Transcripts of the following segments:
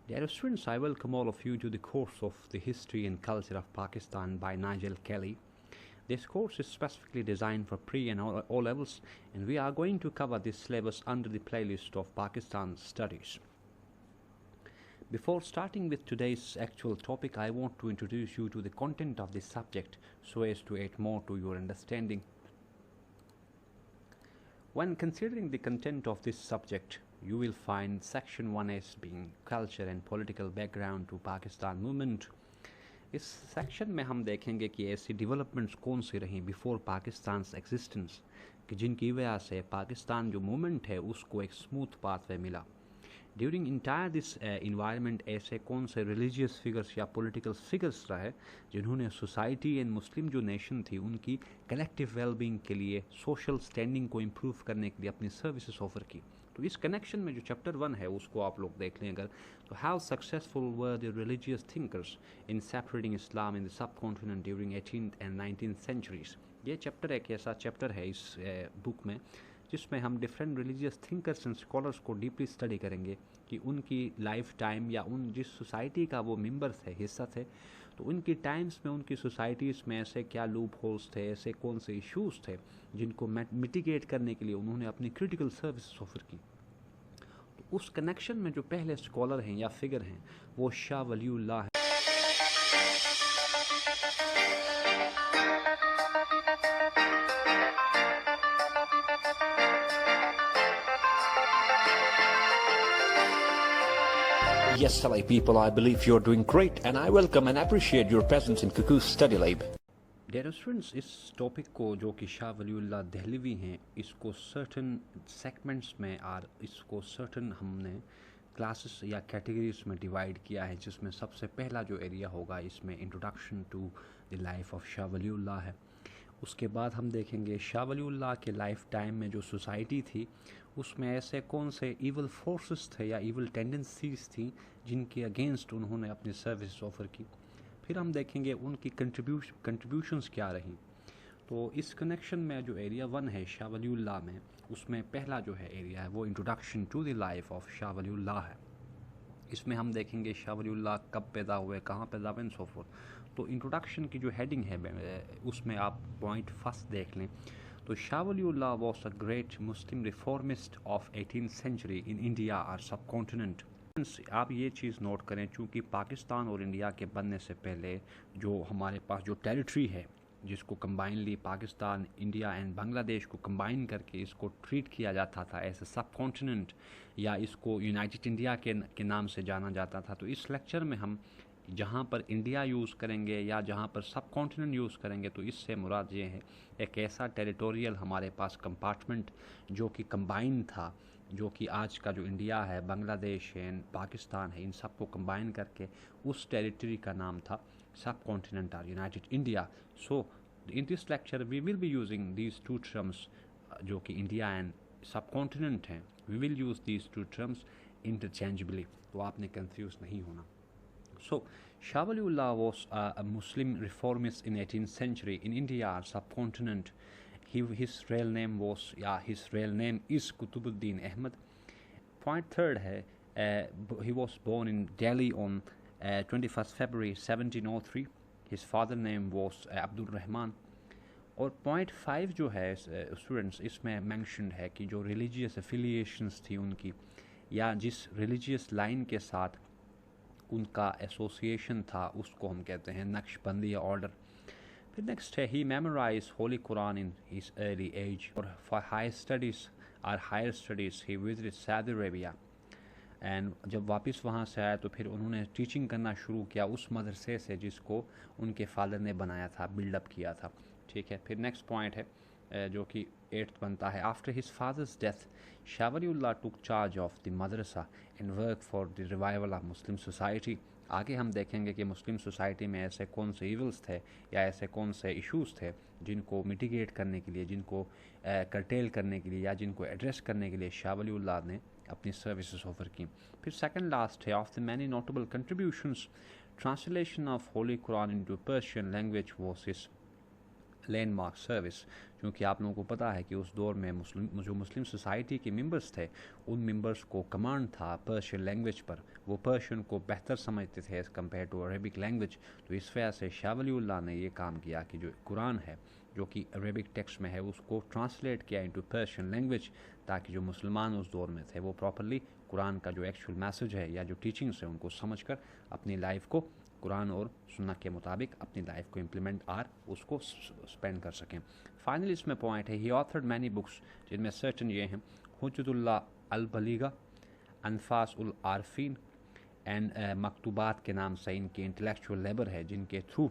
Dear students, I welcome all of you to the course of the History and Culture of Pakistan by Nigel Kelly. This course is specifically designed for pre and O levels, and we are going to cover this syllabus under the playlist of Pakistan Studies. Before starting with today's actual topic, I want to introduce you to the content of this subject so as to add more to your understanding. When considering the content of this subject, you will find section 1 as being culture and political background to Pakistan movement. इस section में हम देखेंगे कि ऐसी developments कौन सी रहीं before Pakistan existence कि जिनकी वजह से पाकिस्तान जो मूवमेंट है उसको एक स्मूथ पाथवे मिला. ड्यूरिंग इंटायर दिस इन्वायरमेंट ऐसे कौन से रिलीजियस फिगर्स या पॉलिटिकल फिगर्स रहे जिन्होंने सोसाइटी एंड मुस्लिम जो नेशन थी उनकी कलेक्टिव वेलबींग के लिए सोशल स्टैंडिंग को इम्प्रूव करने के लिए अपनी सर्विसेज ऑफर की. तो इस कनेक्शन में जो चैप्टर 1 है उसको आप लोग देख लें अगर, तो how successful were the religious thinkers in separating Islam in the subcontinent during 18th and 19th centuries. ये चैप्टर एक ऐसा चैप्टर है इस बुक में जिसमें हम different religious thinkers and scholars को डीपली स्टडी करेंगे कि उनकी लाइफ टाइम या उन जिस सोसाइटी का वो मेंबर थे, हिस्सा थे, तो उनकी टाइम्स में उनकी सोसाइटीज़ में ऐसे क्या लूप होल्स थे, ऐसे कौन से इश्यूज़ थे जिनको मिटिगेट करने के लिए उन्होंने अपनी क्रिटिकल सर्विस ऑफर की. तो उस कनेक्शन में जो पहले स्कॉलर हैं या फिगर हैं वो शाह वलीउल्लाह है. Yes, LA people, I believe you're doing great, and I welcome and appreciate your presence in Cuckoo's Study Lab. Dear students, इस टॉपिक को जो कि शाह वलीउल्लाह दहलवी हैं इसको सर्टन सेगमेंट्स में और इसको सर्टन हमने क्लासेस या कैटेगरीज में डिवाइड किया है, जिसमें सबसे पहला जो एरिया होगा इसमें introduction to the life of Shah Waliullah है. उसके बाद हम देखेंगे शाह वलीउल्लाह के लाइफ टाइम में जो सोसाइटी थी उसमें ऐसे कौन से इवल फोर्सेस थे या इवल टेंडेंसीज थी जिनके अगेंस्ट उन्होंने अपनी सर्विस ऑफर की. फिर हम देखेंगे उनकी कंट्रीब्यूशंस क्या रहीं. तो इस कनेक्शन में जो एरिया 1 है शाह वलीउल्लाह में, उसमें पहला जो है एरिया है वो introduction to the life of Shah Waliullah है. इसमें हम देखेंगे शाह वलीउल्लाह कब पैदा हुए, कहाँ पैदा हुए एंड सो फोर्थ. तो इंट्रोडक्शन की जो हेडिंग है उसमें आप पॉइंट फर्स्ट देख लें. तो Shah Waliullah was a great Muslim reformist of 18th century in India और सब कॉन्टिनेंट. आप ये चीज़ नोट करें, चूँकि पाकिस्तान और इंडिया के बनने से पहले जो हमारे पास जो टेरिटरी है जिसको combinedly Pakistan, India and Bangladesh को कंबाइन करके इसको ट्रीट किया जाता था एज ए सब कॉन्टिनेंट या इसको यूनाइटेड इंडिया के नाम से जाना जाता था. तो इस लेक्चर में हम जहाँ पर इंडिया यूज़ करेंगे या जहाँ पर सब कॉन्टिनेंट यूज़ करेंगे तो इससे मुराद ये है एक ऐसा टेरिटोरियल हमारे पास कंपार्टमेंट जो कि कंबाइन था, जो कि आज का जो इंडिया है, बांग्लादेश है, पाकिस्तान है, इन सब को कंबाइन करके उस टेरिटरी का नाम था सब कॉन्टिनेंट और United India. So in this lecture we will be using these two terms जो कि इंडिया एंड सब कॉन्टिनेंट हैं. We will use these two terms interchangeably, तो आपने कंफ्यूज नहीं होना. So, Shah Waliullah was a Muslim reformist in 18th century in India subcontinent. His real name is Qutubuddin Ahmad. Point third है, he was born in Delhi on 21st February 1703. His father name was Abdul Rahman. और point 5 जो है students इसमें mentioned है कि जो religious affiliations थी उनकी या जिस रिलीजियस लाइन के साथ उनका एसोसिएशन था उसको हम कहते हैं नक्शबंदी ऑर्डर. फिर नेक्स्ट है he memorize Holy Quran in his early age और for higher studies he visited Saudi Arabia. And जब वापस वहाँ से आया तो फिर उन्होंने टीचिंग करना शुरू किया उस मदरसे से जिसको उनके फादर ने बनाया था, बिल्डअप किया था. ठीक है. फिर नेक्स्ट पॉइंट है जो कि 8th बनता है. After his father's death Shah Waliullah took charge of the Madrasa and work for the revival of Muslim society. आगे हम देखेंगे कि मुस्लिम सोसाइटी में ऐसे कौन से इवल्स थे या ऐसे कौन से इश्यूज़ थे जिनको मिटिगेट करने के लिए, जिनको कर्टेल करने के लिए या जिनको एड्रेस करने के लिए शाह वलीउल्लाह ने अपनी सर्विसेज ऑफर की. फिर सेकंड लास्ट है of the many notable contributions translation of Holi Quran into Persian language was his landmark service. क्योंकि आप लोगों को पता है कि उस दौर में मुस्लिम सोसाइटी के मेंबर्स थे उन मेंबर्स को कमांड था पर्शियन लैंग्वेज पर, वो पर्शियन को बेहतर समझते थे as compare to Arabic language. तो इस वजह से शाह वलीउल्लाह ने ये काम किया कि जो कुरान है जो कि अरेबिक टेक्स्ट में है उसको ट्रांसलेट किया इनटू पर्शियन लैंग्वेज, ताकि जो मुसलमान उस दौर में थे वो प्रॉपरली कुरान का जो एक्चुअल मैसेज है या जो टीचिंग्स है उनको समझकर अपनी लाइफ को कुरान और सुन्नत के मुताबिक अपनी लाइफ को इम्प्लीमेंट और उसको स्पेंड कर सकें। फाइनली इसमें पॉइंट है ही ऑथर्ड मैनी बुक्स, जिनमें सर्टन ये हैं हुज्जतुल्लाह अल बलीगा, अनफास उल आरफीन एंड मकतूबात के नाम से इनकी इंटेलेक्चुअल लेबर है, जिनके थ्रू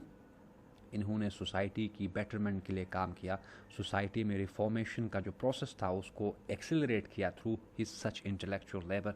इन्होंने सोसाइटी की बेटरमेंट के लिए काम किया, सोसाइटी में रिफॉर्मेशन का जो प्रोसेस था उसको एक्सेलरेट किया थ्रू हिज सच इंटेलेक्चुअल लेबर।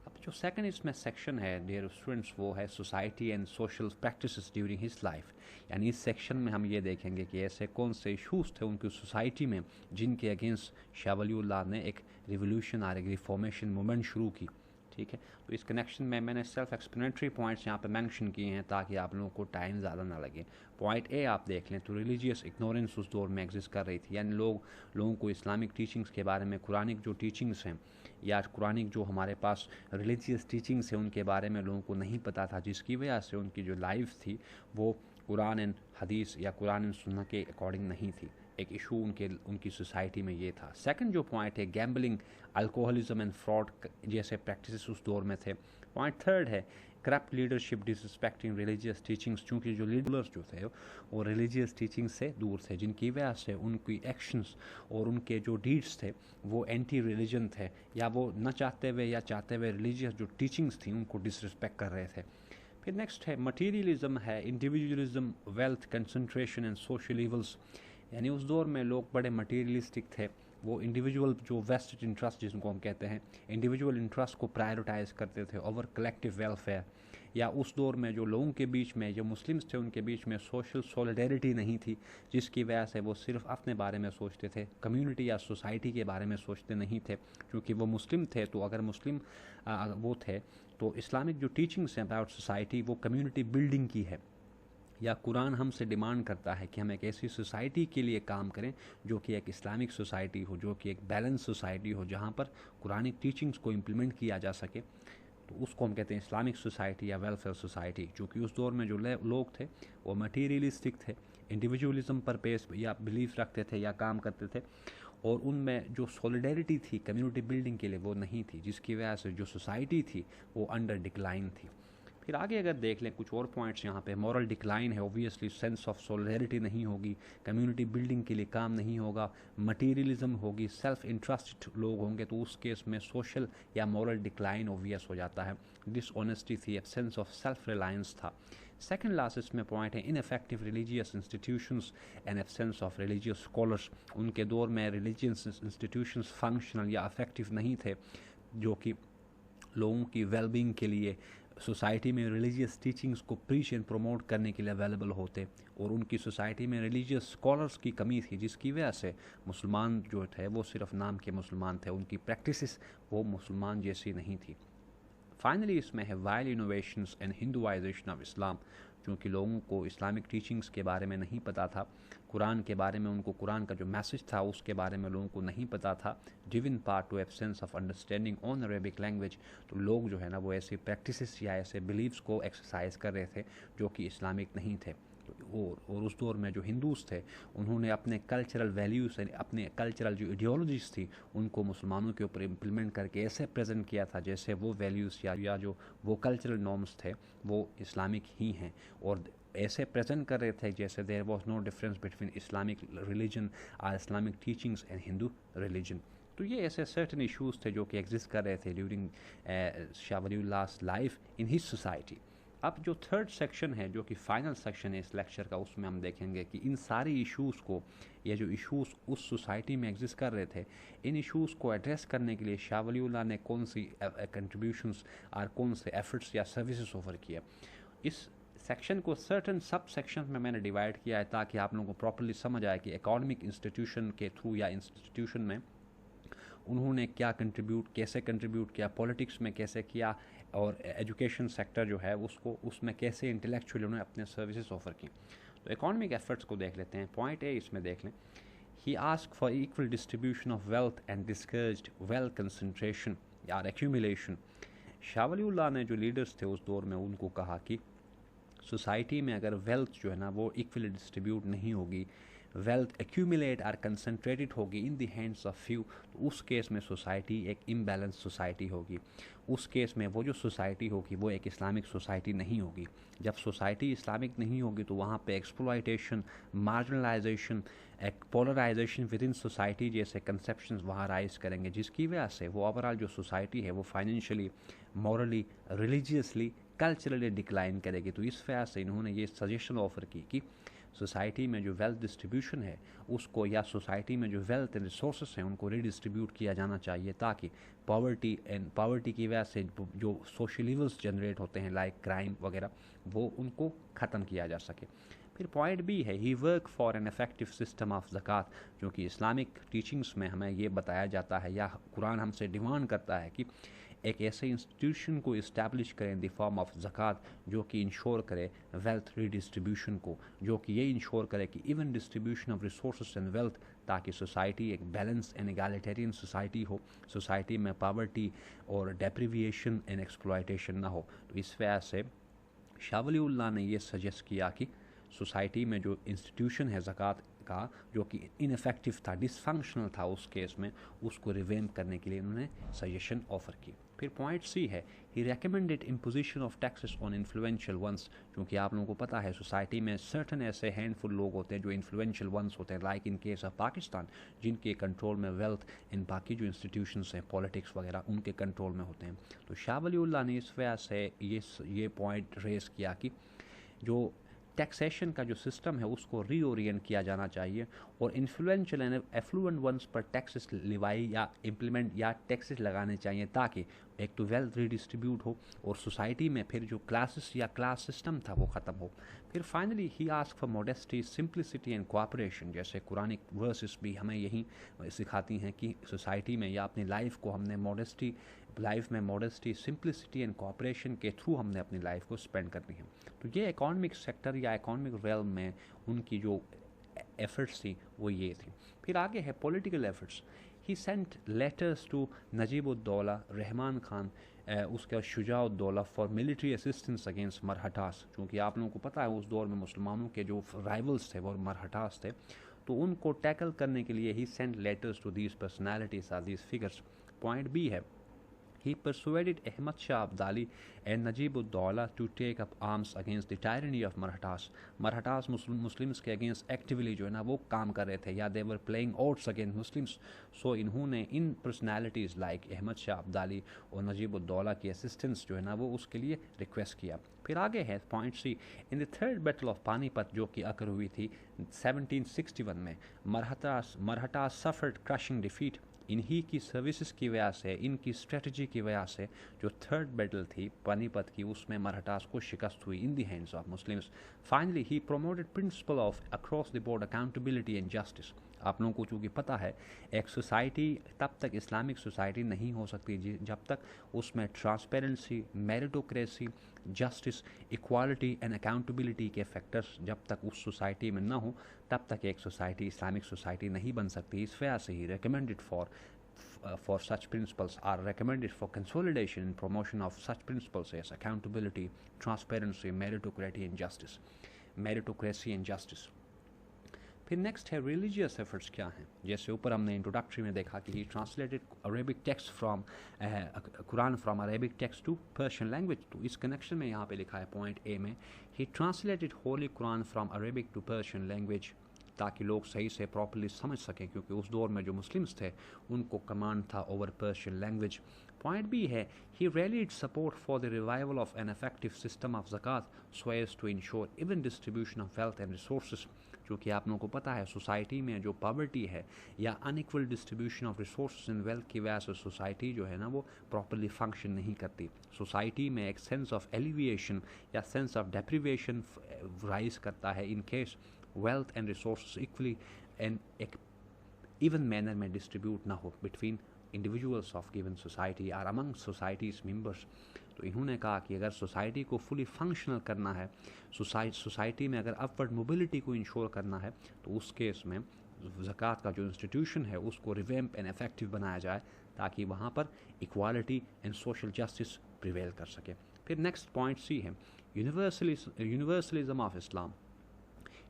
अब जो सेकंड इसमें सेक्शन है डियर स्टूडेंट्स वो है society and social practices during his life, यानी इस सेक्शन में हम ये देखेंगे कि ऐसे कौन से इशूज़ थे उनकी सोसाइटी में जिनके अगेंस्ट शाह वलीउल्लाह ने एक रिवोल्यूशन और एक रिफॉर्मेशन मूवमेंट शुरू की। ठीक है, तो इस कनेक्शन में मैंने सेल्फ एक्सप्लेनेटरी पॉइंट्स यहाँ पे मेंशन किए हैं ताकि आप लोगों को टाइम ज़्यादा ना लगे। पॉइंट ए आप देख लें तो रिलीजियस इग्नोरेंस उस दौर में एग्जिस्ट कर रही थी, यानी लोगों को इस्लामिक टीचिंग्स के बारे में, कुरानिक जो टीचिंग्स हैं या कुरानिक जो हमारे पास रिलीजियस टीचिंग्स हैं उनके बारे में लोगों को नहीं पता था, जिसकी वजह से उनकी जो लाइफ थी वो कुरान एंड हदीस या कुरान एंड सुन्नह के अकॉर्डिंग नहीं थी। एक इशू उनकी सोसाइटी में ये था। सेकंड जो पॉइंट है गैम्बलिंग, अल्कोहलिज्म एंड फ्रॉड जैसे प्रैक्टिसेस उस दौर में थे। पॉइंट थर्ड है corrupt leadership disrespecting religious teachings, चूँकि जो लीडर्स जो थे वो रिलीजियस टीचिंग से दूर थे, जिनकी वजह से उनकी एक्शंस और उनके जो डीड्स थे वो एंटी रिलीजन थे, या वो न चाहते हुए या चाहते हुए रिलीजियस जो टीचिंग्स थी उनको डिसरिस्पेक्ट कर रहे थे। फिर नेक्स्ट है मटीरियलिज्म है, individualism, wealth concentration and social evils, यानी उस दौर में लोग बड़े मटीरियलिस्टिक थे, वो इंडिविजुअल जो वेस्टेड इंटरेस्ट जिनको हम कहते हैं इंडिविजुअल इंटरेस्ट को प्रायोरिटाइज करते थे ओवर कलेक्टिव वेलफेयर, या उस दौर में जो लोगों के बीच में जो मुस्लिम्स थे उनके बीच में सोशल सॉलिडेरिटी नहीं थी, जिसकी वजह से वो सिर्फ अपने बारे में सोचते थे, कम्युनिटी या सोसाइटी के बारे में सोचते नहीं थे। क्योंकि वो मुस्लिम थे तो अगर मुस्लिम वो थे तो इस्लामिक जो टीचिंग्स हैं अबाउट सोसाइटी वो कम्युनिटी बिल्डिंग की है, या कुरान हमसे डिमांड करता है कि हम एक ऐसी सोसाइटी के लिए काम करें जो कि एक इस्लामिक सोसाइटी हो, जो कि एक बैलेंस सोसाइटी हो, जहाँ पर कुरानिक टीचिंग्स को इम्प्लीमेंट किया जा सके। तो उसको हम कहते हैं इस्लामिक सोसाइटी या वेलफेयर सोसाइटी। चूँकि उस दौर में जो लोग थे वो मटीरियलिस्टिक थे, इंडिविजुअलिज्म पर बेस या बिलीफ रखते थे या काम करते थे, और उनमें जो सॉलिडेरिटी थी कम्युनिटी बिल्डिंग के लिए वो नहीं थी, जिसकी वजह से जो सोसाइटी थी वो अंडर डिक्लाइन थी। फिर आगे अगर देख लें कुछ और पॉइंट्स यहाँ पे, मॉरल डिक्लाइन है, ऑब्वियसली सेंस ऑफ सॉलिडेरिटी नहीं होगी, कम्युनिटी बिल्डिंग के लिए काम नहीं होगा, मटीरियलिज्म होगी, सेल्फ इंटरेस्टेड लोग होंगे, तो उस केस में सोशल या मॉरल डिक्लाइन ऑब्वियस हो जाता है। डिसऑनेस्टी थी, एब्सेंस ऑफ सेल्फ रिलायंस था। सेकेंड लास्ट इसमें पॉइंट है ineffective religious institutions and absence of religious scholars. उनके दौर में रिलीजियस इंस्टीट्यूशंस फंक्शनल या अफेक्टिव नहीं थे, जो कि लोगों की वेलबींग के लिए सोसाइटी में रिलीजियस टीचिंग्स को प्रीच एंड प्रमोट करने के लिए अवेलेबल होते, और उनकी सोसाइटी में रिलीजियस स्कॉलर्स की कमी थी, जिसकी वजह से मुसलमान जो थे वो सिर्फ नाम के मुसलमान थे, उनकी प्रैक्टिसेस वो मुसलमान जैसी नहीं थी। फाइनली इसमें है wild innovations and Hinduization of Islam, क्योंकि लोगों को इस्लामिक टीचिंग्स के बारे में नहीं पता था, कुरान के बारे में उनको कुरान का जो मैसेज था उसके बारे में लोगों को नहीं पता था, given part two absence of understanding on Arabic language. तो लोग जो है ना वो ऐसे प्रैक्टिसेस या ऐसे बिलीव्स को एक्सरसाइज कर रहे थे जो कि इस्लामिक नहीं थे। और उस दौर में जो हिंदूज थे उन्होंने अपने कल्चरल वैल्यूज़ अपने कल्चरल जो आइडियोलॉजीज़ थी उनको मुसलमानों के ऊपर इम्प्लीमेंट करके ऐसे प्रेजेंट किया था जैसे वो वैल्यूज़ या जो वो कल्चरल नॉर्म्स थे वो इस्लामिक ही हैं, और ऐसे प्रेजेंट कर रहे थे जैसे there was no difference between Islamic religion और Islamic teachings and Hindu religion. तो ये ऐसे सर्टन इशूज़ थे जो कि एग्जिस्ट कर रहे थे ड्यूरिंग शाह वलीउल्लाह's लाइफ इन हिज सोसाइटी। अब जो थर्ड सेक्शन है जो कि फाइनल सेक्शन है इस लेक्चर का, उसमें हम देखेंगे कि इन सारे इश्यूज़ को, ये जो इश्यूज़ उस सोसाइटी में एग्जिस्ट कर रहे थे, इन इश्यूज़ को एड्रेस करने के लिए शाह वलीउल्लाह ने कौन सी कंट्रीब्यूशंस और कौन से एफर्ट्स या सर्विसेज ऑफर किए। इस सेक्शन को सर्टन सब सेक्शन में मैंने डिवाइड किया है ताकि आप लोगों को प्रॉपर्ली समझ आए कि एकेडमिक इंस्टीट्यूशन के थ्रू या इंस्टीट्यूशन में उन्होंने क्या कंट्रीब्यूट, कैसे कंट्रीब्यूट किया, पॉलिटिक्स में कैसे किया, और एजुकेशन सेक्टर जो है उसमें कैसे इंटेलेक्चुअली उन्होंने अपने सर्विसेज ऑफर की। तो इकोनॉमिक एफर्ट्स को देख लेते हैं। पॉइंट ए इसमें देख लें, he ask for equal distribution of wealth and discouraged wealth concentration या एक्यूमुलेशन। शाह वलीउल्लाह ने जो लीडर्स थे उस दौर में उनको कहा कि सोसाइटी में अगर वेल्थ जो है ना वो इक्वली डिस्ट्रीब्यूट नहीं होगी, वेल्थ एक्यूमुलेट और कंसनट्रेटेड होगी in the hands of few, तो उस केस में सोसाइटी एक इम्बैलेंस सोसाइटी होगी। उस केस में वो जो सोसाइटी होगी वो एक इस्लामिक सोसाइटी नहीं होगी। जब सोसाइटी इस्लामिक नहीं होगी तो वहाँ पे एक्सप्लॉयटेशन, मार्जिनलाइजेशन, एक पोलराइजेशन विद इन सोसाइटी जैसे कंसेप्शंस वहाँ राइज करेंगे, जिसकी वजह से वो ओवरऑल जो सोसाइटी है वो financially, morally, religiously, culturally decline करेगी। तो इस वजह से इन्होंने ये सजेशन ऑफर की कि सोसाइटी में जो वेल्थ डिस्ट्रीब्यूशन है उसको, या सोसाइटी में जो वेल्थ एंड रिसोर्सेस हैं उनको रीडिस्ट्रीब्यूट किया जाना चाहिए, ताकि पॉवर्टी की वजह से जो सोशल इवल्स जनरेट होते हैं लाइक क्राइम वगैरह, वो उनको ख़त्म किया जा सके। फिर पॉइंट बी है, he work for an effective system of ज़कात, जो कि इस्लामिक टीचिंग्स में हमें ये बताया जाता है या कुरान हमसे डिमांड करता है कि एक ऐसे इंस्टीट्यूशन को इस्टेब्लिश करें इन द फॉर्म ऑफ ज़कात जो कि इंश्योर करे वेल्थ रीडिस्ट्रीब्यूशन को, जो कि ये इंश्योर करे कि even distribution of resource and wealth, ताकि सोसाइटी एक बैलेंस एंड एगालिटेरियन सोसाइटी हो, सोसाइटी में पॉवर्टी और डेप्रिविएशन एंड एक्सप्लॉयटेशन ना हो। तो इस वजह से शाह वलीउल्लाह ने ये सजेस्ट किया कि सोसाइटी में जो इंस्टीट्यूशन है ज़कात का, जो कि इनफेक्टिव था, डिसफंक्शनल था उस केस में, उसको रिवेम्प करने के लिए उन्होंने सजेशन ऑफर की। फिर पॉइंट सी है, he recommended imposition of taxes on influential ones, क्योंकि आप लोगों को पता है सोसाइटी में सर्टन ऐसे हैंडफुल लोग होते हैं जो इन्फ्लुएंशियल वंस होते हैं, like in case of Pakistan, जिनके कंट्रोल में वेल्थ इन बाकी जो इंस्टीट्यूशंस हैं, पॉलिटिक्स वगैरह, उनके कंट्रोल में होते हैं। तो शाह वलीउल्लाह ने इस वजह से ये पॉइंट रेस किया कि जो टैक्सेशन का जो सिस्टम है उसको रीओरिएंट किया जाना चाहिए और इन्फ्लुएंशियल एंड एफ्लुएंट वंस पर टैक्सेस लिवाई या इम्प्लीमेंट या टैक्सेस लगाने चाहिए, ताकि एक तो वेल्थ रीडिस्ट्रीब्यूट हो और सोसाइटी में फिर जो क्लासेस या क्लास सिस्टम था वो ख़त्म हो। फिर finally he ask for modesty, simplicity and cooperation, जैसे कुरानिक वर्सेस भी हमें यही सिखाती हैं कि सोसाइटी में या अपनी लाइफ को हमने मॉडेस्टी, सिंप्लिसिटी एंड कोऑपरेशन के थ्रू हमने अपनी लाइफ को स्पेंड करनी है। तो ये इकोनॉमिक सेक्टर या इकोनॉमिक रेल्म में उनकी जो एफर्ट्स थी वो ये थी। फिर आगे है political efforts. He sent letters to Najib ud Daula, Rahman Khan, उसके Shuja ud Daula for military assistance against Marathas, क्योंकि आप लोगों को पता है उस दौर में मुसलमानों के जो राइवल्स थे वो मरहटास थे, तो उनको टैकल करने के लिए he sent letters to these personalities are these figures. Point B है, he persuaded Ahmad Shah Abdali and Najib-ud-Dawla to take up arms against the tyranny of Marathas. Marathas Muslims के against actively जो है ना वो काम कर रहे थे, या they were playing odds against Muslims. So इन्होंने इन personalities like अहमद शाह अब्दाली और नजीब-उद-दौला की assistance जो है ना वो उसके लिए रिक्वेस्ट किया। फिर आगे है point C, in the third battle of Panipat जो कि अकर हुई थी 1761 में, मरहटास सफर्ड क्रशिंग डिफीट। इन्हीं की सर्विसेज की वजह से, इनकी स्ट्रेटजी की वजह से जो थर्ड बैटल थी पानीपत की उसमें मराठास को शिकस्त हुई in the hands of Muslims. Finally he promoted principle of across the board accountability and justice. आप लोगों को चूँकि पता है एक सोसाइटी तब तक इस्लामिक सोसाइटी नहीं हो सकती जब तक उसमें transparency, meritocracy, justice, equality and accountability के फैक्टर्स जब तक उस सोसाइटी में ना हो तब तक एक सोसाइटी इस्लामिक सोसाइटी नहीं बन सकती। इस वजह से ही recommended for such principles are recommended for consolidation and promotion of such principles as accountability, transparency, meritocracy and justice. फिर नेक्स्ट है रिलीजियस एफर्ट्स क्या हैं। जैसे ऊपर हमने इंट्रोडक्टरी में देखा कि he translated Arabic text from Quran from Arabic text to Persian language. तो इस कनेक्शन में यहाँ पे लिखा है पॉइंट ए में, he translated holy Quran from Arabic to Persian language, ताकि लोग सही से प्रॉपर्ली समझ सकें, क्योंकि उस दौर में जो मुस्लिम्स थे उनको कमांड था over Persian language. Point B है, he rallied support for the revival of an effective system of ज़कात so as to ensure even distribution of wealth and resources. क्योंकि आप लोगों को पता है सोसाइटी में जो पॉवर्टी है या unequal distribution of resources and wealth की वजह से सोसाइटी जो है ना वो प्रॉपर्ली फंक्शन नहीं करती। सोसाइटी में एक सेंस ऑफ एलिविएशन या सेंस ऑफ डेप्रिवेशन राइज करता है in case wealth and resources equally and एक even manner में distribute ना हो between individuals of given society or among society's members। तो इन्होंने कहा कि अगर सोसाइटी को फुली फंक्शनल करना है, सोसाइटी में अगर अपवर्ड मोबिलिटी को इंश्योर करना है, तो उस केस में ज़कात का जो इंस्टीट्यूशन है उसको रिवैम्प एंड इफेक्टिव बनाया जाए, ताकि वहाँ पर equality and social justice prevail कर सके। फिर नेक्स्ट पॉइंट सी है universalism of Islam.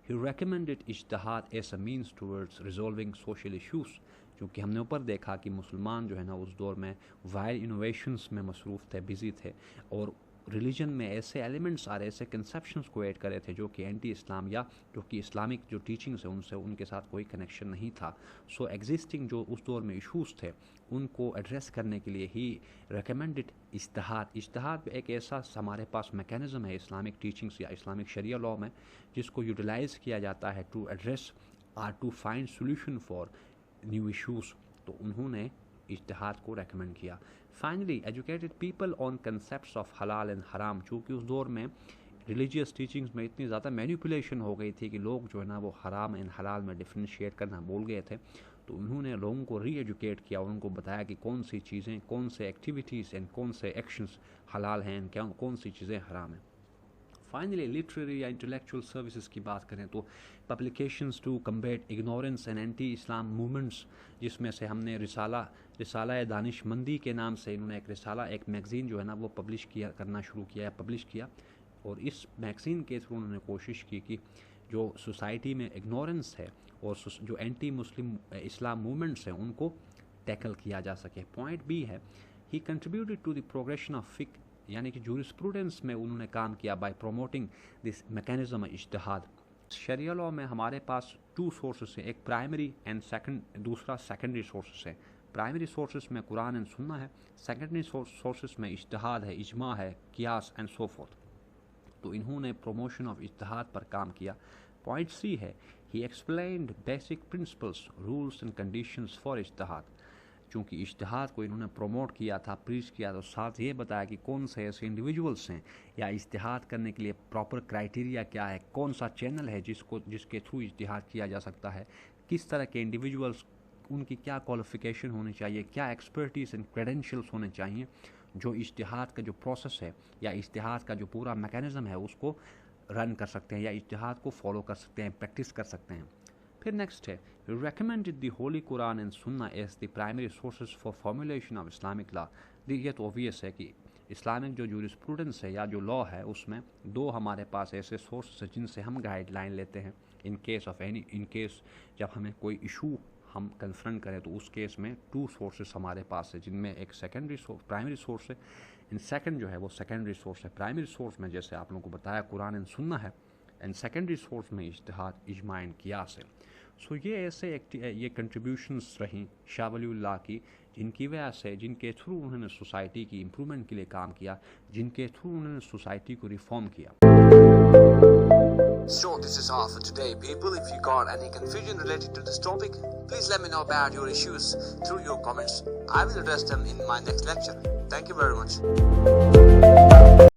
He recommended इज्तिहाद as a means towards resolving social issues, क्योंकि हमने ऊपर देखा कि मुसलमान जो है ना उस दौर में वाइल्ड इनोवेशंस में मसरूफ़ थे, बिज़ी थे, और रिलीजन में ऐसे एलिमेंट्स और ऐसे कंसेप्शंस को ऐड करे थे जो कि एंटी इस्लाम या जो कि इस्लामिक जो टीचिंग्स है उनसे उनके साथ कोई कनेक्शन नहीं था। सो एग्जिस्टिंग जो उस दौर में इशूज़ थे उनको एड्रेस करने के लिए ही रिकमेंडेड इज्तिहाद। इज्तिहाद एक ऐसा हमारे पास मैकेनिज़्म है इस्लामिक टीचिंग्स या इस्लामिक शरिया लॉ में जिसको यूटिलाइज़ किया जाता है to address or to find solution for new issues. तो उन्होंने इज्तिहाद को रेकमेंड किया। Finally educated people on concepts of halal and haram, चूँकि उस दौर में रिलीजियस टीचिंग्स में इतनी ज़्यादा मैनिपुलेशन हो गई थी कि लोग जो है ना वो हराम एंड हलाल में डिफ्रेंशिएट करना भूल गए थे। तो उन्होंने लोगों को री एजुकेट किया, उनको बताया कि कौन सी चीज़ें, कौन से एक्टिविटीज़ एंड कौन से एक्शंस हलाल हैं एंड कौन सी चीज़ें हराम हैं। फाइनली लिटरेरी या इंटेलेक्चुअल सर्विसेज की बात करें तो publications to combat ignorance and anti Islam movements, जिसमें से हमने रिसाला दानिशमंदी के नाम से इन्होंने एक मैगज़ीन जो है ना वो पब्लिश किया, और इस मैगज़ीन के थ्रू उन्होंने कोशिश की कि जो सोसाइटी में इग्नोरेंस है और जो एंटी मुस्लिम इस्लाम मूवमेंट्स हैं उनको टैकल किया जा सके। पॉइंट बी है he contributed to the progression of फिक्र, यानी कि जूरिस्प्रूडेंस में उन्होंने काम किया बाय प्रोमोटिंग दिस मैकेनिज्म इज्तिहाद। शरिया लॉ में हमारे पास 2 सोर्सेस हैं, एक प्राइमरी एंड दूसरा सेकेंडरी सोर्सेस है। प्राइमरी सोर्सेस में कुरान एंड सुन्ना है, सेकेंडरी सोर्सेस में इज्तिहाद है, इजमा है, कियास एंड सो फोर्थ। तो इन्होंने प्रोमोशन ऑफ इज्तिहाद पर काम किया। पॉइंट सी है he explained basic principles, rules and conditions for इज्तिहाद। चूँकि इज्तिहाद को इन्होंने प्रमोट किया था, प्रीच किया, तो साथ ये बताया कि कौन से ऐसे इंडिविजुअल्स हैं या इज्तिहाद करने के लिए प्रॉपर क्राइटेरिया क्या है, कौन सा चैनल है जिसके थ्रू इज्तिहाद किया जा सकता है, किस तरह के इंडिविजुअल्स, उनकी क्या क्वालिफिकेशन होनी चाहिए, क्या एक्सपर्टीज़ एंड क्रेडेंशियल्स होने चाहिए जो इज्तिहाद का जो प्रोसेस है या इज्तिहाद का जो पूरा मैकेनिज़्म है उसको रन कर सकते हैं या इज्तिहाद को फॉलो कर सकते हैं, प्रैक्टिस कर सकते हैं। फिर नेक्स्ट है recommended the holy Quran and सुन्ना as the primary sources for formulation of Islamic law. ये तो ऑब्वियस है कि इस्लामिक जो जूरिस्प्रूडेंस है या जो लॉ है उसमें 2 हमारे पास ऐसे सोर्स है जिनसे हम गाइडलाइन लेते हैं इन केस जब हमें कोई इशू हम कन्फ्रंट करें तो उस केस में 2 सोर्सेस हमारे पास है, जिनमें एक प्राइमरी सोर्स है एंड सेकंड जो है वो सेकेंडरी सोर्स है। प्राइमरी सोर्स में जैसे आप लोगों को बताया कुरान एंड सुन्ना है एंड सेकेंडरी सोर्स में इज्तिहाद, इजमा एंड कियास है। सो ये कंट्रीब्यूशंस रहीं शाह वलीउल्लाह की, जिनके थ्रू उन्होंने सोसाइटी की इम्प्रूवमेंट के लिए काम किया, जिनके थ्रू उन्होंने सोसाइटी को रिफॉर्म किया। So this is all for today, people. If you got any confusion related to this topic, please let me know about your issues through your comments. I will address them in my next lecture. Thank you very much.